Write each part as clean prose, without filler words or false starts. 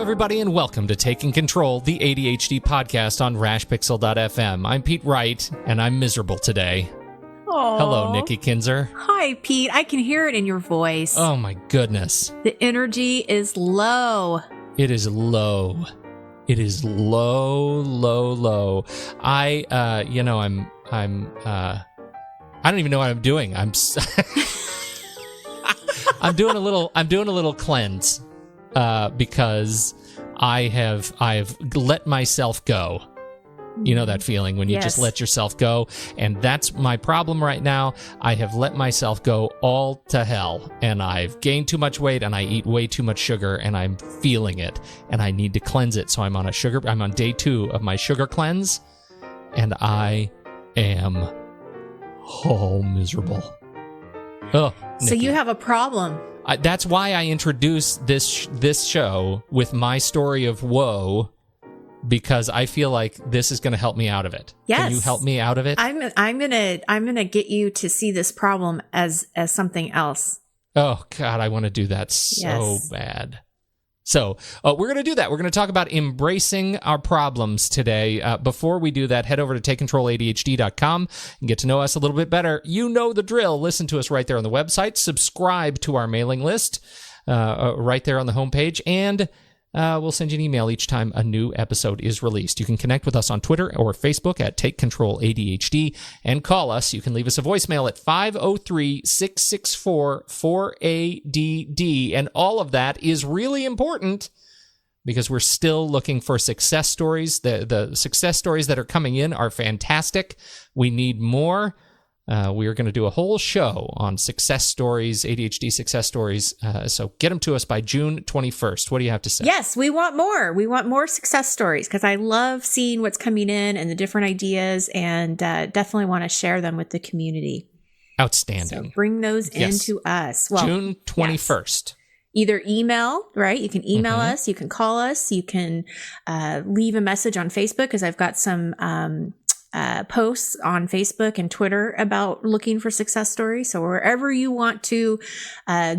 everybody, and welcome to Taking Control, the ADHD podcast on rashpixel.fm. I'm Pete Wright, and I'm miserable today. Aww. Hello, Nikki Kinzer. Hi, Pete. I can hear it in your voice. Oh, my goodness. The energy is low. It is low. It is low, low, low. I don't even know what I'm doing. I'm doing a little cleanse. Because I've let myself go. You know that feeling when you just let yourself go? And that's my problem right now. I have let myself go all to hell, and I've gained too much weight, and I eat way too much sugar, and I'm feeling it, and I need to cleanse it. So I'm on day 2 of my sugar cleanse, and I am miserable. Oh, so Nikki. you have a problem. That's why I introduced this show with my story of woe, because I feel like this is going to help me out of it. Yes. Can you help me out of it? I'm gonna get you to see this problem as something else. Oh God, I want to do that so bad. So we're going to do that. We're going to talk about embracing our problems today. Before we do that, head over to takecontroladhd.com and get to know us a little bit better. You know the drill. Listen to us right there on the website. Subscribe to our mailing list right there on the homepage. And we'll send you an email each time a new episode is released. You can connect with us on Twitter or Facebook at Take Control ADHD and call us. You can leave us a voicemail at 503-664-4ADD. And all of that is really important because we're still looking for success stories. The success stories that are coming in are fantastic. We need more. We are going to do a whole show on success stories, ADHD success stories. So get them to us by June 21st. What do you have to say? Yes, we want more. We want more success stories because I love seeing what's coming in and the different ideas, and definitely want to share them with the community. Outstanding. So bring those into us. Well, June 21st. Yes. Either email, right? You can email us. You can call us. You can leave a message on Facebook because I've got some posts on Facebook and Twitter about looking for success stories. So wherever you want to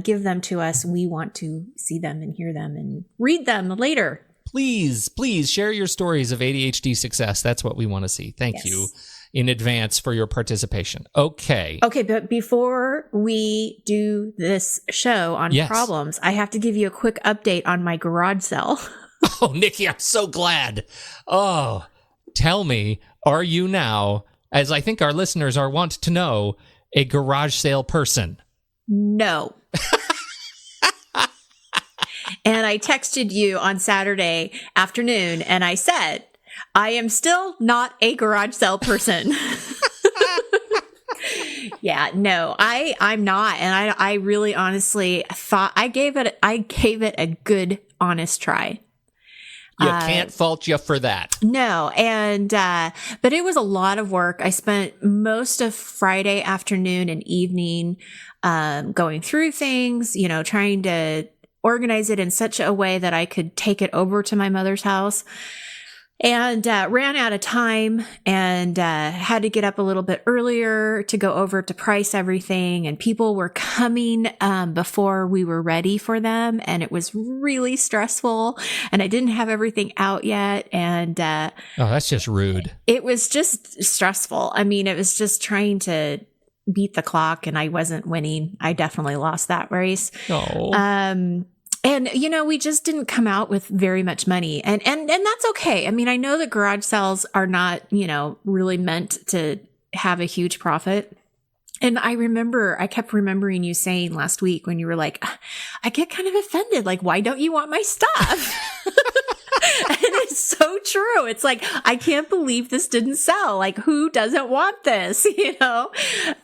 give them to us, we want to see them and hear them and read them later. Please share your stories of ADHD success. That's what we want to see. Thank you in advance for your participation. Okay, but before we do this show on problems, I have to give you a quick update on my garage sale. Oh, Nikki, I'm so glad. Oh, tell me, are you now, as I think our listeners are want to know, a garage sale person? No. And I texted you on Saturday afternoon and I said, I am still not a garage sale person. Yeah, no, I'm not. And I really honestly thought I gave it a good, honest try. You can't fault you for that. No. And, but it was a lot of work. I spent most of Friday afternoon and evening, going through things, trying to organize it in such a way that I could take it over to my mother's house. And ran out of time and had to get up a little bit earlier to go over to price everything. And people were coming before we were ready for them. And it was really stressful. And I didn't have everything out yet. And oh, that's just rude. It was just stressful. I mean, it was just trying to beat the clock and I wasn't winning. I definitely lost that race. Oh. And, we just didn't come out with very much money. And that's okay. I mean, I know that garage sales are not, really meant to have a huge profit. And I kept remembering you saying last week when you were like, I get kind of offended. Like, why don't you want my stuff? And it's so true. It's like, I can't believe this didn't sell. Like, who doesn't want this,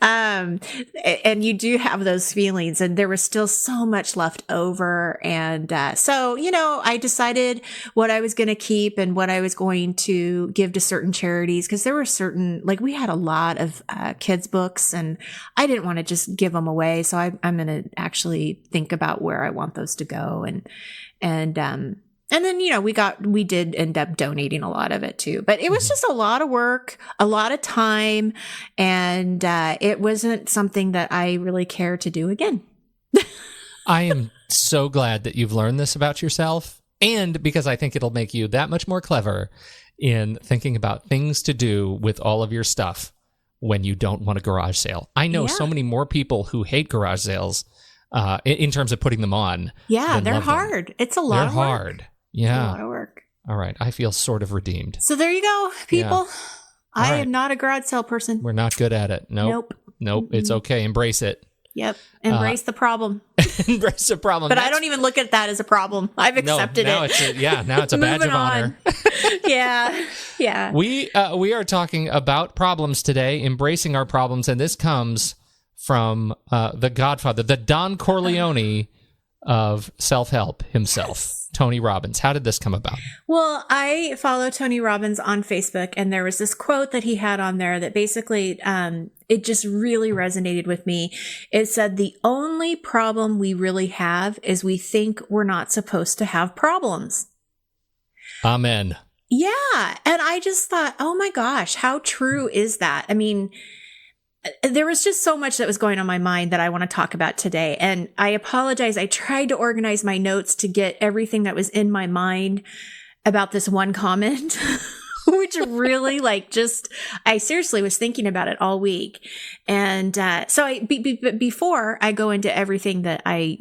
and you do have those feelings, and there was still so much left over. And, so, I decided what I was going to keep and what I was going to give to certain charities. Cause there were we had a lot of, kids books and I didn't want to just give them away. So I'm going to actually think about where I want those to go. And then, we did end up donating a lot of it too, but it was just a lot of work, a lot of time. And, it wasn't something that I really care to do again. I am so glad that you've learned this about yourself. And because I think it'll make you that much more clever in thinking about things to do with all of your stuff when you don't want a garage sale. I know so many more people who hate garage sales in terms of putting them on. Yeah, they're hard. Them. It's a lot of work. They're hard. Yeah. It's a lot of work. All right. I feel sort of redeemed. So there you go, people. Yeah. I am not a garage sale person. We're not good at it. Nope. Mm-hmm. It's okay. Embrace it. Yep. Embrace the problem. Embrace the problem. But I don't even look at that as a problem. I've accepted now it. Now it's a badge of honor. Yeah. We are talking about problems today, embracing our problems, and this comes from the Godfather, the Don Corleone of self-help himself, Tony Robbins. How did this come about? Well, I follow Tony Robbins on Facebook, and there was this quote that he had on there that basically, it just really resonated with me. It said, "The only problem we really have is we think we're not supposed to have problems." Amen. Yeah. And I just thought, oh my gosh, how true is that? I mean, there was just so much that was going on in my mind that I want to talk about today. And I apologize. I tried to organize my notes to get everything that was in my mind about this one comment, which really I seriously was thinking about it all week. And so before I go into everything that I,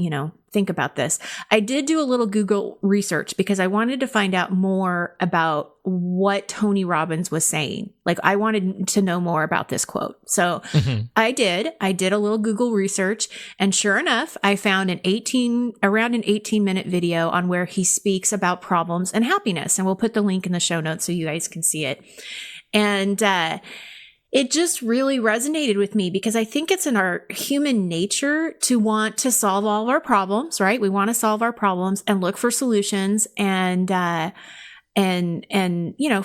think about this, I did do a little Google research because I wanted to find out more about what Tony Robbins was saying. Like, I wanted to know more about this quote. So I did a little Google research, and sure enough, I found around an 18-minute video on where he speaks about problems and happiness. And we'll put the link in the show notes so you guys can see it. And, it just really resonated with me because I think it's in our human nature to want to solve all of our problems, right? We want to solve our problems and look for solutions and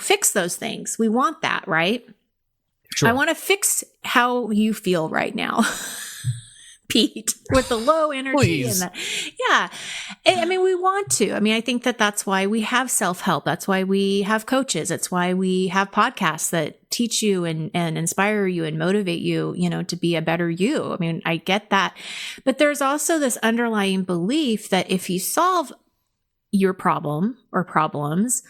fix those things. We want that, right? Sure. I want to fix how you feel right now, Pete, with the low energy. Please. And yeah. I mean, we want to. I mean, I think that's why we have self-help. That's why we have coaches. It's why we have podcasts that teach you and inspire you and motivate you, to be a better you. I mean, I get that. But there's also this underlying belief that if you solve your problem or problems,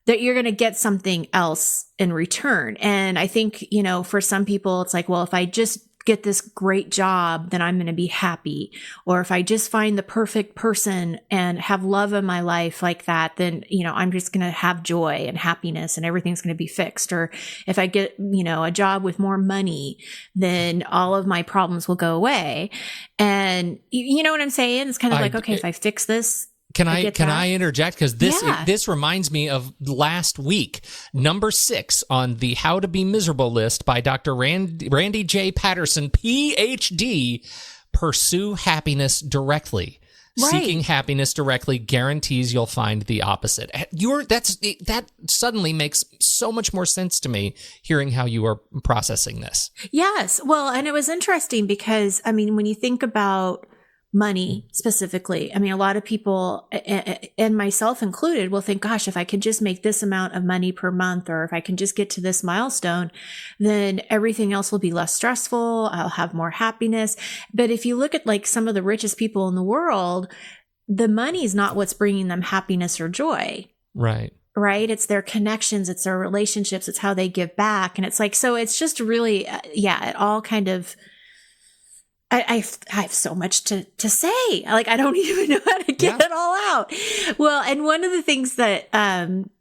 that you're going to get something else in return. And I think, for some people, it's like, well, if I just get this great job, then I'm going to be happy. Or if I just find the perfect person and have love in my life like that, then, I'm just going to have joy and happiness and everything's going to be fixed. Or if I get, a job with more money, then all of my problems will go away. And you know what I'm saying? It's kind of okay, if I fix this, Can I interject? Because this reminds me of last week, number 6 on the How to Be Miserable list by Dr. Randy J. Patterson, PhD. Pursue happiness directly. Right. Seeking happiness directly guarantees you'll find the opposite. That suddenly makes so much more sense to me, hearing how you are processing this. Yes. Well, and it was interesting because, I mean, when you think about money specifically, I mean, a lot of people, and myself included, will think, gosh, if I could just make this amount of money per month, or if I can just get to this milestone, then everything else will be less stressful. I'll have more happiness. But if you look at some of the richest people in the world, the money is not what's bringing them happiness or joy. Right. Right. It's their connections. It's their relationships. It's how they give back. And it's so it's just really, it all kind of, I have so much to say. I don't even know how to get it all out. Well, and one of the things that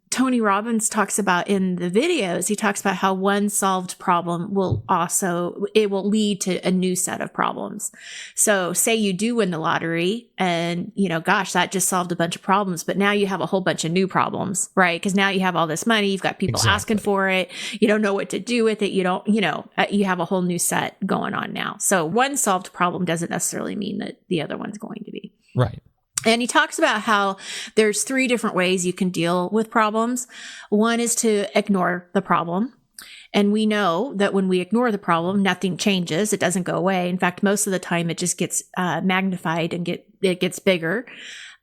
Tony Robbins talks about in the videos, he talks about how one solved problem will lead to a new set of problems. So say you do win the lottery and, gosh, that just solved a bunch of problems, but now you have a whole bunch of new problems, right? Because now you have all this money, you've got people asking for it. You don't know what to do with it. You don't, you have a whole new set going on now. So one solved problem doesn't necessarily mean that the other one's going to be. Right. And he talks about how there's 3 different ways you can deal with problems. One is to ignore the problem. And we know that when we ignore the problem, nothing changes. It doesn't go away. In fact, most of the time it just gets magnified and it gets bigger.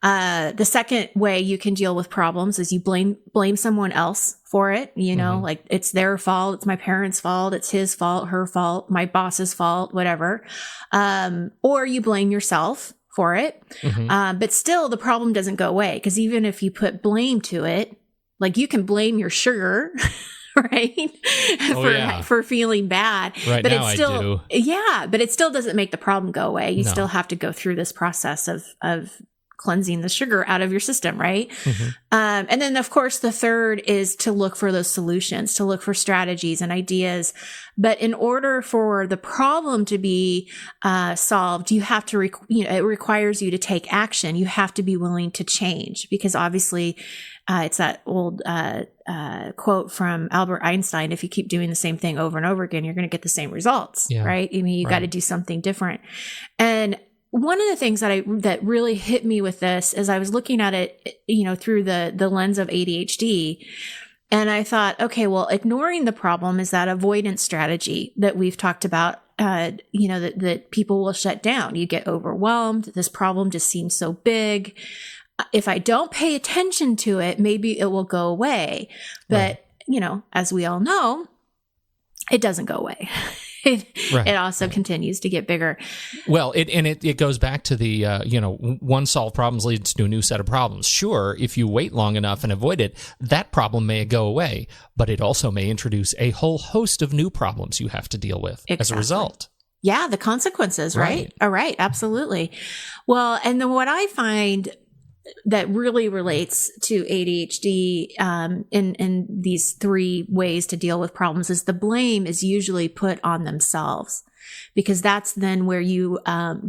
The second way you can deal with problems is you blame someone else for it. It's their fault. It's my parents' fault. It's his fault, her fault, my boss's fault, whatever. Or you blame yourself for it. But still the problem doesn't go away, because even if you put blame to it, like you can blame your sugar, right? For feeling bad. Right but now it's still, I do. Yeah, but it still doesn't make the problem go away. You still have to go through this process of cleansing the sugar out of your system, right? And then, of course, the third is to look for those solutions, to look for strategies and ideas. But in order for the problem to be solved, you have to, it requires you to take action. You have to be willing to change, because obviously, it's that old quote from Albert Einstein: if you keep doing the same thing over and over again, you're going to get the same results, right? I mean, you got to do something different. And one of the things that really hit me with this is I was looking at it, through the lens of ADHD. And I thought, okay, well, ignoring the problem is that avoidance strategy that we've talked about, that people will shut down. You get overwhelmed. This problem just seems so big. If I don't pay attention to it, maybe it will go away. But, as we all know, it doesn't go away. It also continues to get bigger. Well, it goes back to the, one solved problems leads to a new set of problems. Sure, if you wait long enough and avoid it, that problem may go away, but it also may introduce a whole host of new problems you have to deal with as a result. Yeah, the consequences, right? All right, absolutely. Well, and then what I find that really relates to ADHD in these three ways to deal with problems is the blame is usually put on themselves, because that's then where you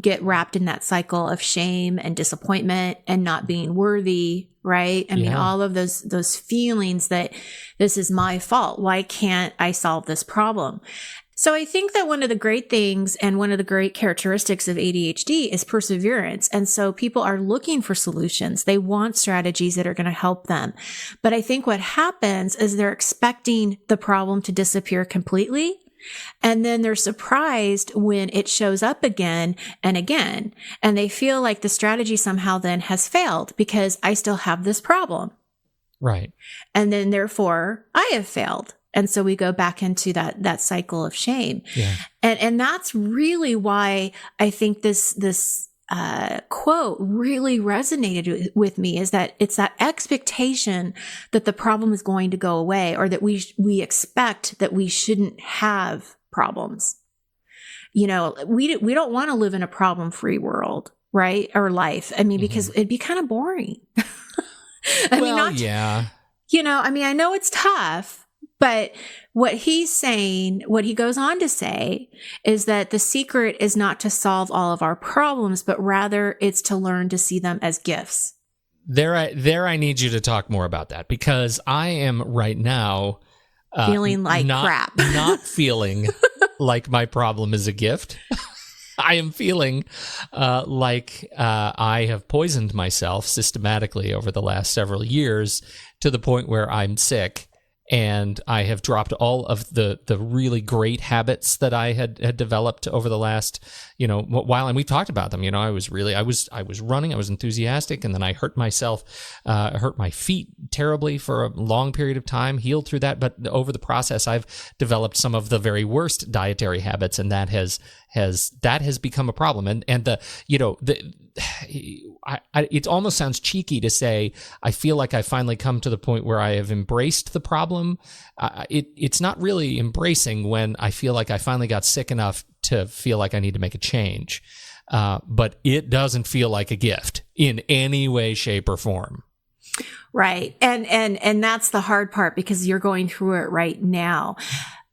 get wrapped in that cycle of shame and disappointment and not being worthy, right? I mean, all of those feelings that this is my fault. Why can't I solve this problem? So I think that one of the great things and one of the great characteristics of ADHD is perseverance. And so people are looking for solutions. They want strategies that are going to help them. But I think what happens is they're expecting the problem to disappear completely. And then they're surprised when it shows up again and again. And they feel like the strategy somehow then has failed because I still have this problem. Right. And then therefore I have failed. And so we go back into that cycle of shame. Yeah. And that's really why I think this quote really resonated with me, is that it's that expectation that the problem is going to go away, or that we expect that we shouldn't have problems. We don't want to live in a problem-free world, right? Or life. I mean, because it'd be kind of boring. I know it's tough. But what he's saying, what he goes on to say, is that the secret is not to solve all of our problems, but rather it's to learn to see them as gifts. There I need you to talk more about that, because I am right now feeling like crap. Not feeling like my problem is a gift. I am feeling like I have poisoned myself systematically over the last several years, to the point where I'm sick. And I have dropped all of the really great habits that I had developed over the last, while, and we've talked about them. I was running, I was enthusiastic, and then I hurt myself, hurt my feet terribly for a long period of time, healed through that. But over the process, I've developed some of the very worst dietary habits, and that has become a problem. And it almost sounds cheeky to say I feel like I finally come to the point where I have embraced the problem. It's not really embracing when I feel like I finally got sick enough to feel like I need to make a change. But it doesn't feel like a gift in any way, shape, or form. Right. And that's the hard part, because you're going through it right now.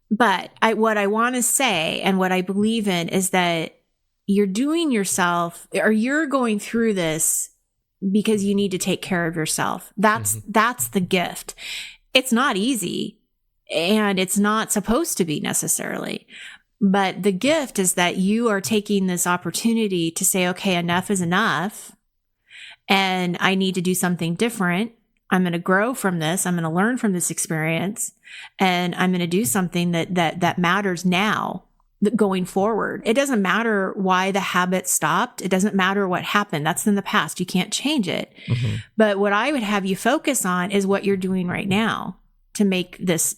But what I want to say, and what I believe in, is that you're doing yourself, or you're going through this because you need to take care of yourself. That's the gift. It's not easy, and it's not supposed to be necessarily. But the gift is that you are taking this opportunity to say, okay, enough is enough, and I need to do something different. I'm going to grow from this. I'm going to learn from this experience, and I'm going to do something that matters now, going forward. It doesn't matter why the habit stopped. It doesn't matter what happened. That's in the past. You can't change it. But what I would have you focus on is what you're doing right now to make this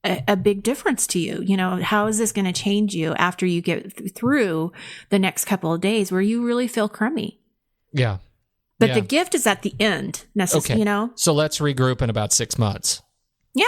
a big difference to you. How is this going to change you after you get through the next couple of days where you really feel crummy? Yeah. But the gift is at the end, Okay. you know? So let's regroup in about 6 months. Yeah.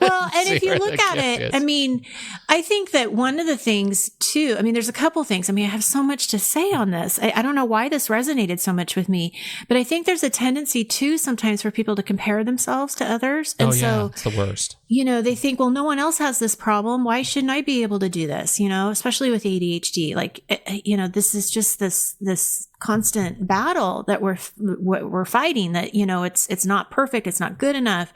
Well, and if you look at it, I mean, I think that one of the things too, I mean, there's a couple things. I mean, I have so much to say on this. I don't know why this resonated so much with me, but I think there's a tendency too sometimes for people to compare themselves to others. And so it's the worst. You know, they think, well, no one else has this problem. Why shouldn't I be able to do this? You know, especially with ADHD. Like, you know, this is just this constant battle that we're fighting, that, you know, it's not perfect. It's not good enough.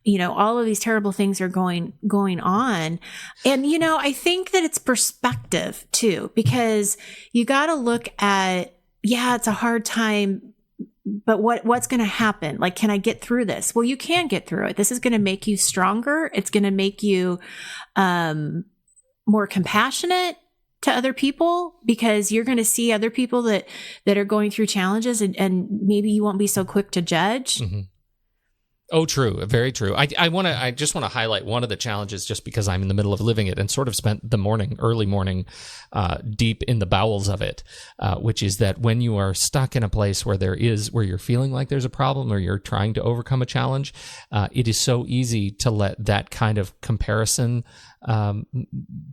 You know, all of these terrible things are going on. And, you know, I think that it's perspective too, because you got to look at, it's a hard time, but what's going to happen? Like, can I get through this? Well, you can get through it. This is going to make you stronger. It's going to make you, more compassionate to other people, because you're going to see other people that are going through challenges, and maybe you won't be so quick to judge. Mm-hmm. Oh, true. Very true. I just want to highlight one of the challenges, just because I'm in the middle of living it and sort of spent the early morning, deep in the bowels of it, which is that when you are stuck in a place where you're feeling like there's a problem, or you're trying to overcome a challenge, it is so easy to let that kind of comparison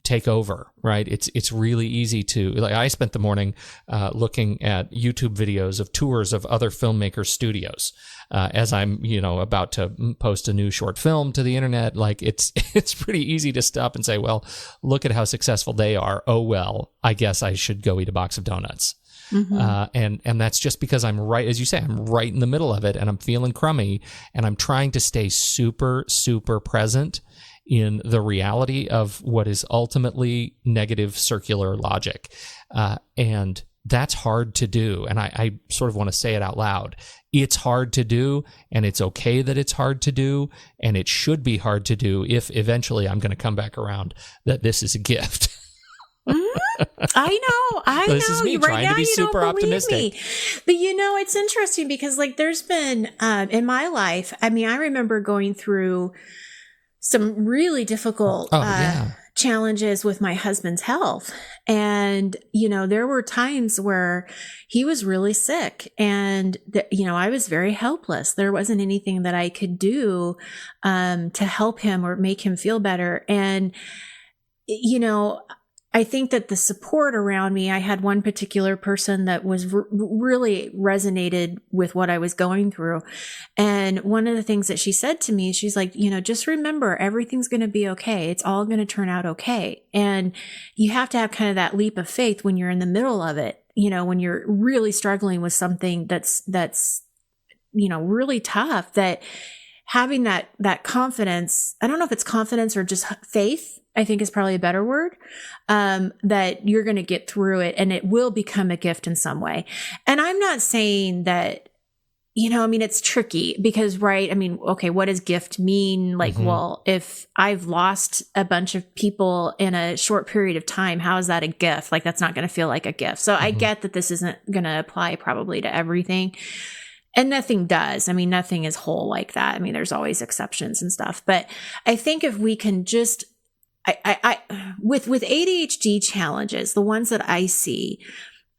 take over, right? It's really easy to, like, I spent the morning looking at YouTube videos of tours of other filmmakers' studios as I'm, you know, about to post a new short film to the internet. Like, it's pretty easy to stop and say, well, look at how successful they are. Oh, well, I guess I should go eat a box of donuts. Mm-hmm. And that's just because I'm right, as you say, I'm right in the middle of it, and I'm feeling crummy, and I'm trying to stay super, super present in the reality of what is ultimately negative circular logic. And that's hard to do. And I sort of want to say it out loud. It's hard to do, and it's okay that it's hard to do, and it should be hard to do if eventually I'm going to come back around that this is a gift. I know. This is me trying to be super optimistic. But you know, it's interesting because, like, there's been in my life, I mean, I remember going through some really difficult challenges with my husband's health. And, you know, there were times where he was really sick, and, you know, I was very helpless. There wasn't anything that I could do to help him or make him feel better. And, you know, I think that the support around me, I had one particular person that was really resonated with what I was going through. And one of the things that she said to me, she's like, you know, just remember, everything's going to be okay. It's all going to turn out okay. And you have to have kind of that leap of faith when you're in the middle of it, you know, when you're really struggling with something that's, you know, really tough, that having that confidence, I don't know if it's confidence or just faith, I think is probably a better word, that you're going to get through it, and it will become a gift in some way. And I'm not saying that, you know, I mean, it's tricky because, right, I mean, okay, what does gift mean? Like, well, if I've lost a bunch of people in a short period of time, how is that a gift? Like, that's not going to feel like a gift. So I get that this isn't going to apply probably to everything. And nothing does. I mean, nothing is whole like that. I mean, there's always exceptions and stuff. But I think if we can just, with ADHD challenges, the ones that I see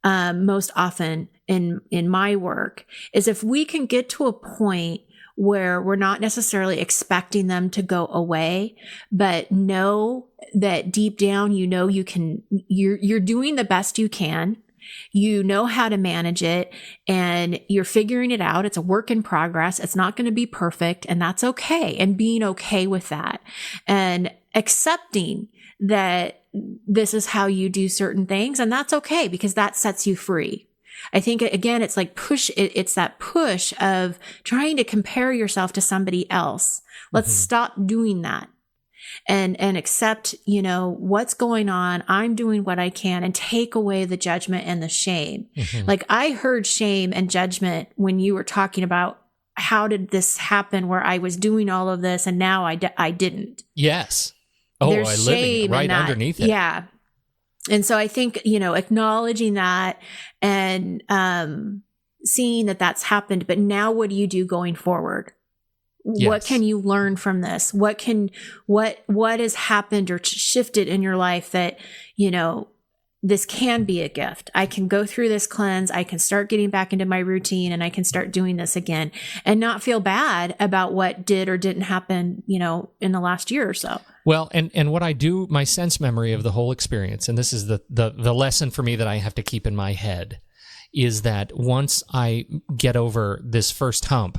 most often in my work, is if we can get to a point where we're not necessarily expecting them to go away, but know that deep down, you know, you're doing the best you can. You know how to manage it, and you're figuring it out. It's a work in progress. It's not going to be perfect, and that's okay. And being okay with that, and accepting that this is how you do certain things, and that's okay, because that sets you free. I think, again, it's like it's that push of trying to compare yourself to somebody else. Let's stop doing that. And accept, you know, what's going on. I'm doing what I can, and take away the judgment and the shame. Like, I heard shame and judgment when you were talking about how did this happen where I was doing all of this and now I didn't. Yes. Oh, There's living right underneath it. Yeah. And so I think, you know, acknowledging that and seeing that that's happened, but now what do you do going forward? Yes. What can you learn from this? What has happened or shifted in your life that, you know, this can be a gift. I can go through this cleanse. I can start getting back into my routine, and I can start doing this again and not feel bad about what did or didn't happen, in the last year or so. Well, and what I do, my sense memory of the whole experience, and this is the lesson for me that I have to keep in my head, is that once I get over this first hump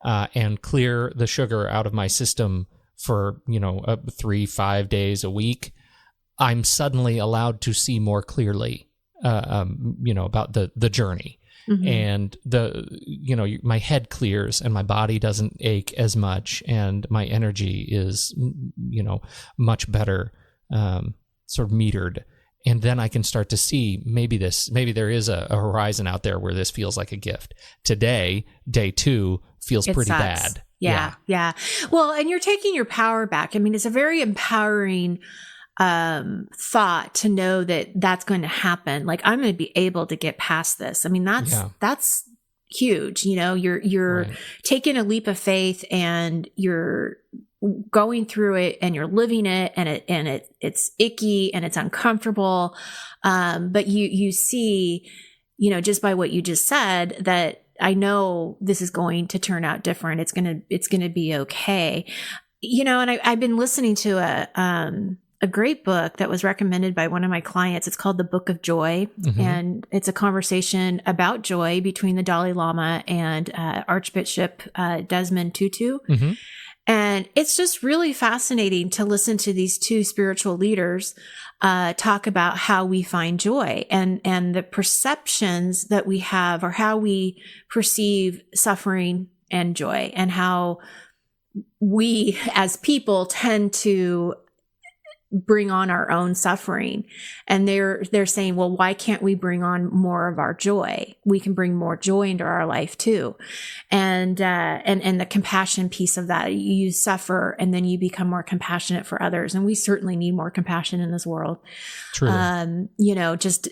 and clear the sugar out of my system for, 3-5 days a week, I'm suddenly allowed to see more clearly, about the journey. Mm-hmm. And my head clears and my body doesn't ache as much, and my energy is, much better, sort of metered. And then I can start to see maybe there is a horizon out there where this feels like a gift. Today, day 2 feels pretty bad. Yeah. Well, and you're taking your power back. I mean, it's a very empowering thought to know that that's going to happen. Like, I'm going to be able to get past this. I mean, that's huge. You're right. Taking a leap of faith, and you're going through it, and you're living it, and it's icky and it's uncomfortable. But you see, just by what you just said, that I know this is going to turn out different. It's going to be okay. And I've been listening to a great book that was recommended by one of my clients. It's called The Book of Joy. Mm-hmm. And it's a conversation about joy between the Dalai Lama and Archbishop Desmond Tutu. Mm-hmm. And it's just really fascinating to listen to these two spiritual leaders talk about how we find joy and the perceptions that we have, or how we perceive suffering and joy, and how we as people tend to bring on our own suffering. And they're saying, well, why can't we bring on more of our joy? We can bring more joy into our life too. And the compassion piece of that, you suffer and then you become more compassionate for others. And we certainly need more compassion in this world. True. Just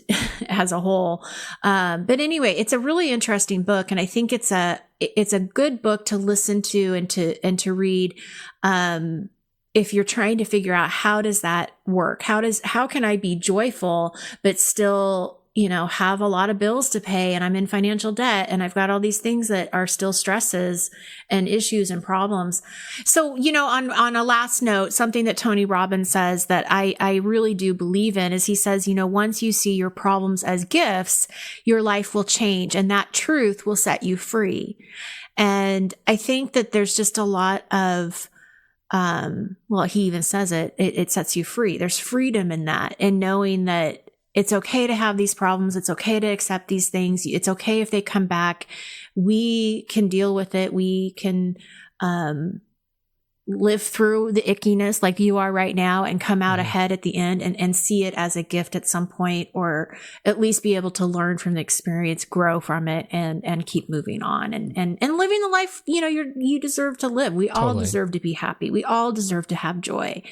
as a whole. But anyway, it's a really interesting book. And I think it's a good book to listen to and to read. If you're trying to figure out, how does that work? How can I be joyful, but still, have a lot of bills to pay, and I'm in financial debt, and I've got all these things that are still stresses and issues and problems. So, on a last note, something that Tony Robbins says that I really do believe in is, he says, once you see your problems as gifts, your life will change, and that truth will set you free. And I think that there's just a lot of, he even says it sets you free. There's freedom in that, and knowing that it's okay to have these problems. It's okay to accept these things. It's okay if they come back. We can deal with it. We can, live through the ickiness like you are right now, and come out ahead at the end, and see it as a gift at some point, or at least be able to learn from the experience, grow from it, and keep moving on and living the life, you deserve to live. We all deserve to be happy. We all deserve to have joy.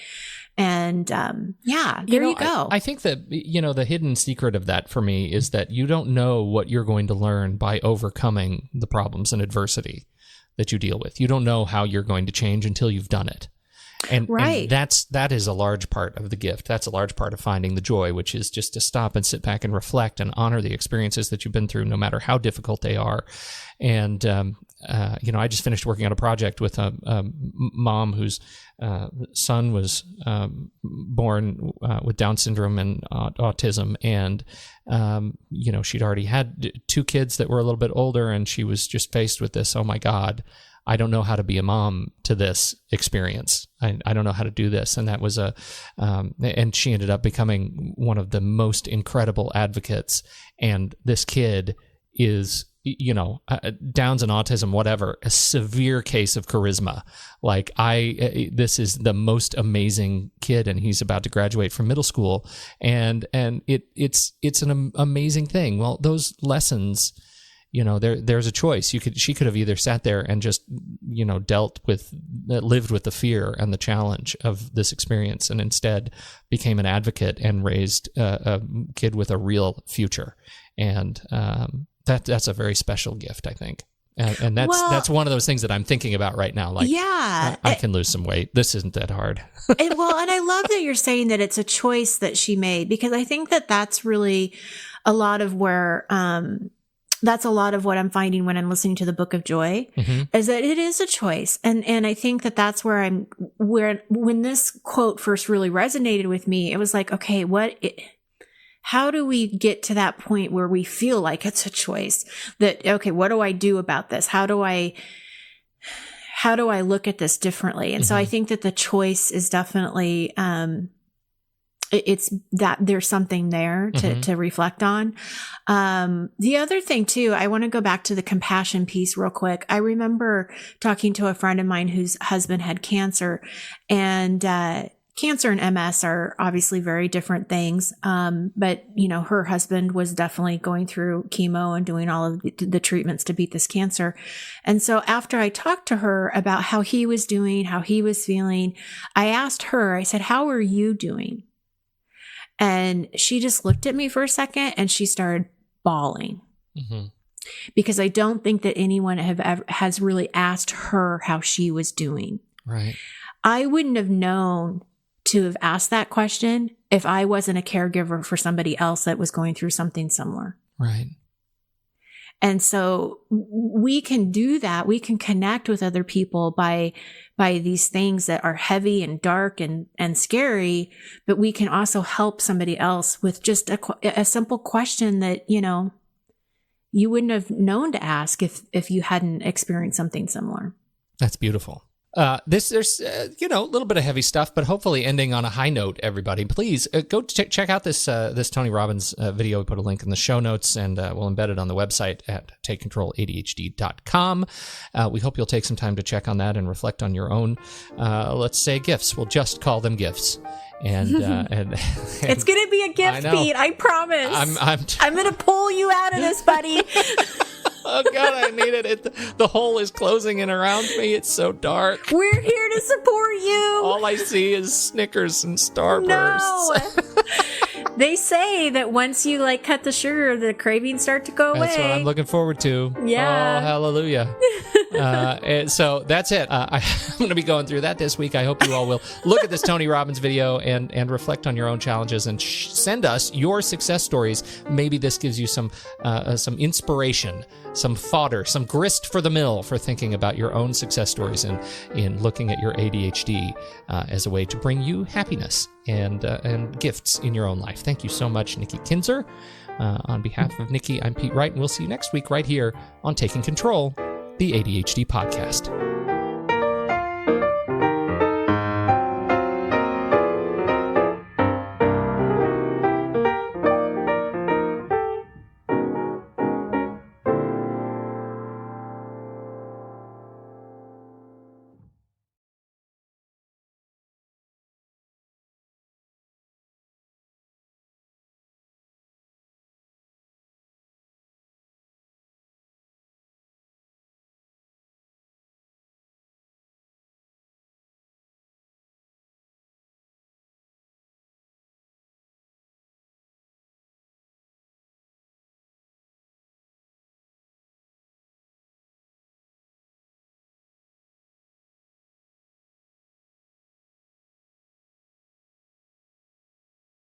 And, there you go. I think that, the hidden secret of that for me is that you don't know what you're going to learn by overcoming the problems and adversity that you deal with. You don't know how you're going to change until you've done it. And that is a large part of the gift. That's a large part of finding the joy, which is just to stop and sit back and reflect and honor the experiences that you've been through, no matter how difficult they are. And, I just finished working on a project with a mom whose son was born with Down syndrome and autism. And, she'd already had 2 kids that were a little bit older, and she was just faced with this, oh my God, I don't know how to be a mom to this experience. I don't know how to do this. And that was and she ended up becoming one of the most incredible advocates. And this kid is, Downs and autism, whatever, a severe case of charisma. Like this is the most amazing kid, and he's about to graduate from middle school. And it's an amazing thing. Well, those lessons, there's a choice. She could have either sat there and just, lived with the fear and the challenge of this experience, and instead became an advocate and raised a kid with a real future. And that's a very special gift, I think. And that's one of those things that I'm thinking about right now. Like, yeah, I can lose some weight. This isn't that hard. And I love that you're saying that it's a choice that she made, because I think that that's really a lot of where, that's a lot of what I'm finding when I'm listening to the Book of Joy, is that it is a choice. And I think that that's where when this quote first really resonated with me, it was like, okay, how do we get to that point where we feel like it's a choice that, okay, what do I do about this? How do I look at this differently? And so I think that the choice is definitely, it's that there's something there to reflect on. The other thing too, I want to go back to the compassion piece real quick. I remember talking to a friend of mine whose husband had cancer, and, cancer and MS are obviously very different things. But her husband was definitely going through chemo and doing all of the treatments to beat this cancer. And so after I talked to her about how he was doing, how he was feeling, I asked her, I said, how are you doing? And she just looked at me for a second and she started bawling. Because I don't think that anyone has really asked her how she was doing. Right. I wouldn't have known to have asked that question if I wasn't a caregiver for somebody else that was going through something similar. Right. And so we can do that. We can connect with other people by these things that are heavy and dark and scary, but we can also help somebody else with just a simple question that, you wouldn't have known to ask if you hadn't experienced something similar. That's beautiful. There's a little bit of heavy stuff, but hopefully ending on a high note, everybody. Please go check out this Tony Robbins video. We put a link in the show notes, and we'll embed it on the website at takecontroladhd.com. We hope you'll take some time to check on that and reflect on your own, let's say, gifts. We'll just call them gifts. And it's going to be a gift, Pete. I promise. I'm going to pull you out of this, buddy. Oh, God, I need it. The hole is closing in around me. It's so dark. We're here to support you. All I see is Snickers and Starbursts. No. They say that once you cut the sugar, the cravings start to go away. That's what I'm looking forward to. Yeah. Oh, hallelujah. So that's it. I'm going to be going through that this week. I hope you all will look at this Tony Robbins video and reflect on your own challenges and send us your success stories. Maybe this gives you some inspiration, some fodder, some grist for the mill for thinking about your own success stories and in looking at your ADHD as a way to bring you happiness and gifts in your own life. Thank you so much, Nikki Kinzer. On behalf of Nikki, I'm Pete Wright, and we'll see you next week right here on Taking Control, the ADHD podcast.